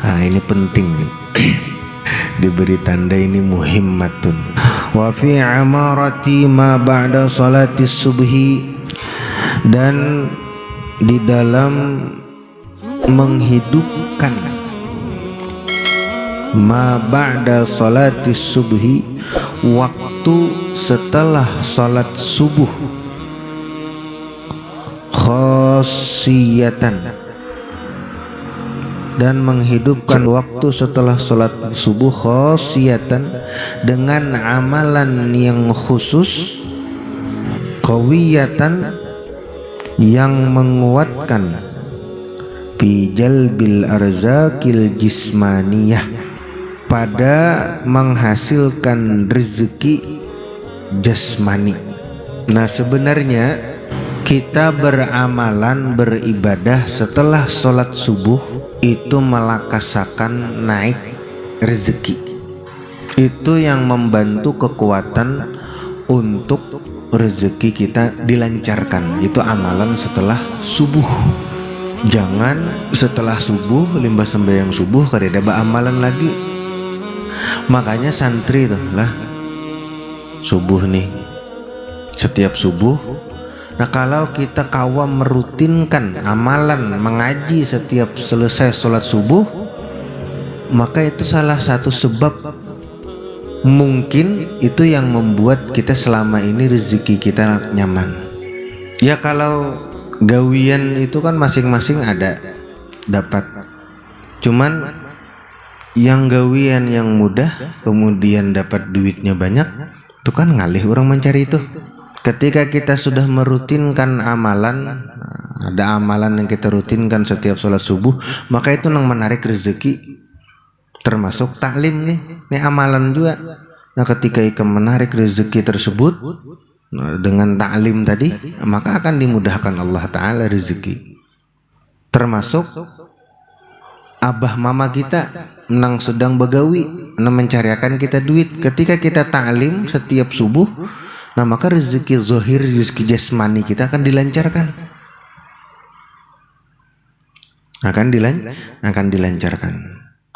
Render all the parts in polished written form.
Nah, ini penting nih. Diberi tanda ini muhimmatun. Wa fi amarati ma ba'da salati subhi, dan di dalam menghidupkan ma ba'da salati subhi, waktu setelah salat subuh, khasiyatan, dan menghidupkan waktu setelah salat subuh khasiyatan dengan amalan yang khusus, qawiyatan, yang menguatkan, fi jalbil arzakil jismaniyah, pada menghasilkan rezeki jasmani. Nah, sebenarnya kita beramalan, beribadah setelah sholat subuh itu melakasakan naik rezeki. Itu yang membantu kekuatan untuk rezeki kita dilancarkan. Itu amalan setelah subuh. Jangan setelah subuh, limbah sembahyang subuh kada ada amalan lagi. Makanya santri tuh lah subuh nih, setiap subuh. Nah, kalau kita kawam merutinkan amalan mengaji setiap selesai sholat subuh, maka itu salah satu sebab mungkin itu yang membuat kita selama ini rezeki kita nyaman. Ya, kalau gawian itu kan masing-masing ada dapat, cuman yang gawian yang mudah kemudian dapat duitnya banyak, itu kan ngalih orang mencari itu. Ketika kita sudah merutinkan amalan, ada amalan yang kita rutinkan setiap sholat subuh, maka itu yang menarik rezeki. Termasuk taklim nih, ini amalan juga. Nah, ketika ikam menarik rezeki tersebut dengan taklim tadi, maka akan dimudahkan Allah Ta'ala rezeki. Termasuk abah mama kita menang sedang begawi, mencariakan kita duit. Ketika kita taklim setiap subuh, nah maka rezeki zahir, rezeki jasmani kita akan dilancarkan. Akan dilancarkan.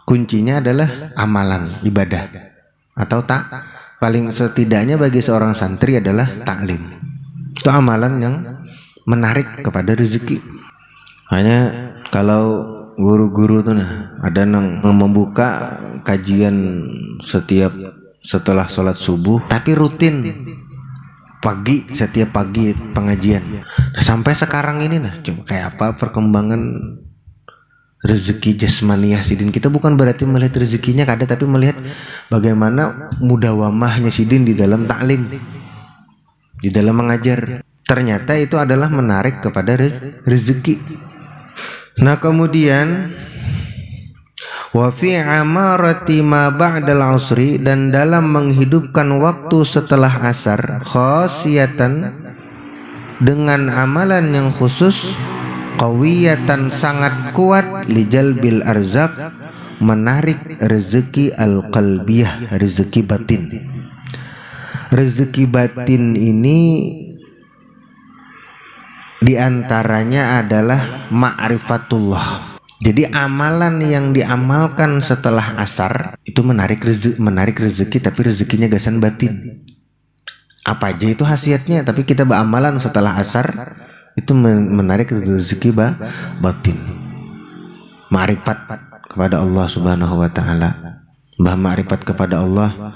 Kuncinya adalah amalan, ibadah. Atau tak, paling setidaknya bagi seorang santri adalah taklim. Itu amalan yang menarik kepada rezeki. Hanya kalau guru-guru tuh ada yang membuka kajian setelah sholat subuh, tapi rutin pagi, setiap pagi pengajian. Nah, sampai sekarang ini coba kayak apa perkembangan rezeki jasmaniyah sidin kita. Bukan berarti melihat rezekinya kada, tapi melihat bagaimana mudawamahnya sidin di dalam taklim, di dalam mengajar. Ternyata itu adalah menarik kepada rezeki. Nah, kemudian wa fi amarati ma ba'dal asri, dan dalam menghidupkan waktu setelah asar, khasiyatan, dengan amalan yang khusus, qawiyatan, sangat kuat, lijalbil arzak, menarik rezeki al-qalbiyah, rezeki batin. Rezeki batin ini diantaranya adalah ma'rifatullah. Jadi amalan yang diamalkan setelah asar itu menarik rezeki, tapi rezekinya gasan batin. Apa aja itu khasiatnya, tapi kita beramalan setelah asar itu menarik rezeki batin. Ma'rifat kepada Allah Subhanahu wa taala. Ma'rifat kepada Allah,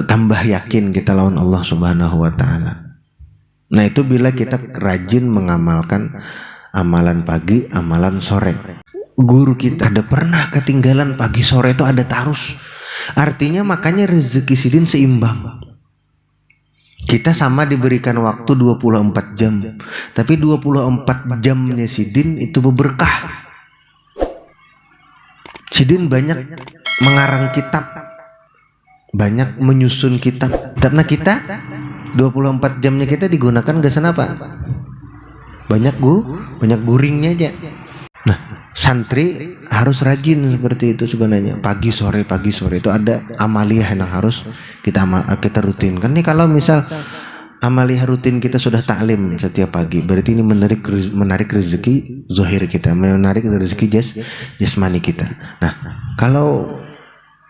tambah yakin kita lawan Allah Subhanahu wa taala. Nah, itu bila kita rajin mengamalkan amalan pagi, amalan sore. Guru kita ada pernah ketinggalan pagi sore itu ada tarus. Artinya makanya rezeki sidin seimbang. Kita sama diberikan waktu 24 jam, tapi 24 jamnya sidin itu berberkah. Sidin banyak mengarang kitab, banyak menyusun kitab. Karena kita 24 jamnya kita digunakan gasan apa? Banyak guringnya aja. Nah, santri harus rajin seperti itu sebenarnya. Pagi sore itu ada amaliyah yang harus kita rutinkan. Nih kalau misal amalia rutin kita sudah taklim setiap pagi, berarti ini menarik rezeki zahir kita, menarik rezeki jasmani kita. Nah, kalau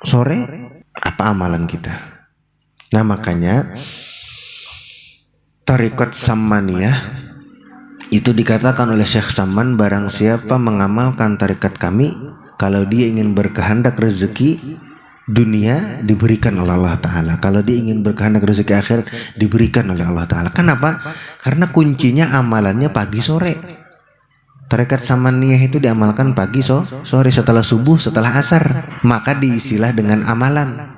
sore apa amalan kita? Nah, makanya Tariqat Sammaniyah itu dikatakan oleh Syekh Samman, barang siapa mengamalkan tarikat kami, kalau dia ingin berkehendak rezeki dunia diberikan oleh Allah Ta'ala, kalau dia ingin berkehendak rezeki akhir diberikan oleh Allah Ta'ala. Kenapa? Karena kuncinya amalannya pagi sore. Tarikat Samaniyah itu diamalkan pagi sore, setelah subuh, setelah asar, maka diisilah dengan amalan.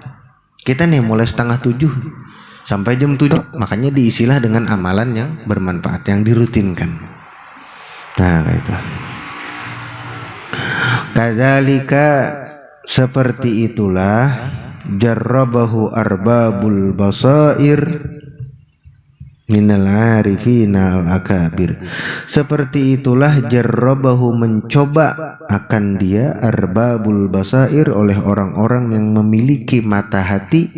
Kita nih mulai 6:30 sampai jam 7, makanya diisilah dengan amalan yang bermanfaat, yang dirutinkan. Nah, itu. Kadzalika, seperti itulah jarrabahu arbabul basair minal arifina al-akabir. Seperti itulah jarrabahu, mencoba akan dia, arbabul basair, oleh orang-orang yang memiliki mata hati,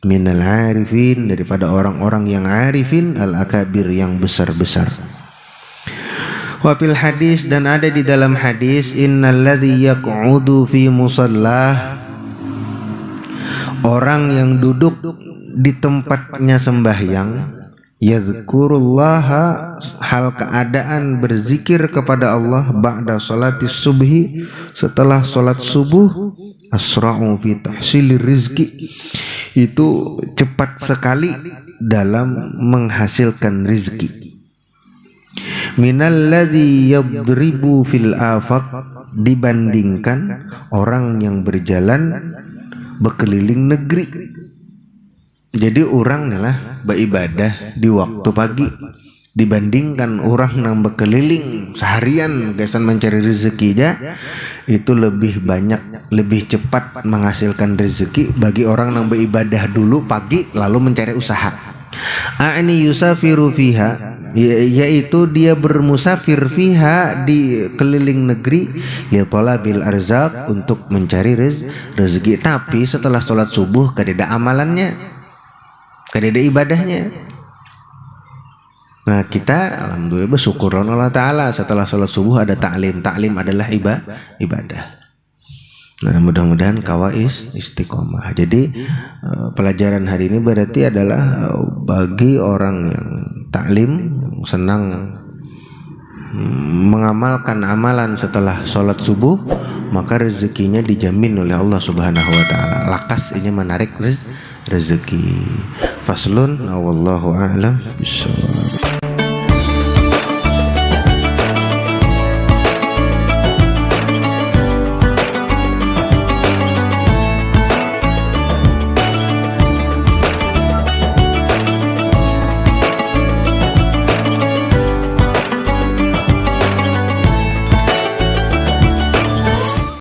minal arifin, daripada orang-orang yang arifin, al-akabir, yang besar-besar. Wa fil hadis, dan ada di dalam hadis, innalladzi yaq'udu fi musallah, orang yang duduk di tempatnya sembahyang, yadhkurullaha, hal keadaan berzikir kepada Allah, ba'da salatis subhi, setelah salat subuh, asra'u fi tahsilir rizki, itu cepat sekali dalam menghasilkan rizki. Minalladzi yadribu fil afaq, dibandingkan orang yang berjalan berkeliling negeri. Jadi orang lah beribadah di waktu pagi dibandingkan orang yang berkeliling seharian kesan mencari rezekinya, itu lebih banyak, lebih cepat menghasilkan rezeki bagi orang yang beribadah dulu pagi lalu mencari usaha. A'ni yusafiru fiha, yaitu dia bermusafir fiha, di keliling negeri, ya talabil arzaq, untuk mencari rezeki. Tapi setelah sholat subuh kadeda amalannya, kadeda ibadahnya. Nah, kita alhamdulillah bersyukur Allah Ta'ala, setelah sholat subuh ada ta'lim. Ta'lim adalah ibadah. Nah, mudah-mudahan kawais istiqomah. Jadi pelajaran hari ini berarti adalah bagi orang yang taklim, senang mengamalkan amalan setelah sholat subuh, maka rezekinya dijamin oleh Allah Subhanahu wa Ta'ala. Lakas ini menarik rezeki. Faslun, wallahu a'lam bishawab.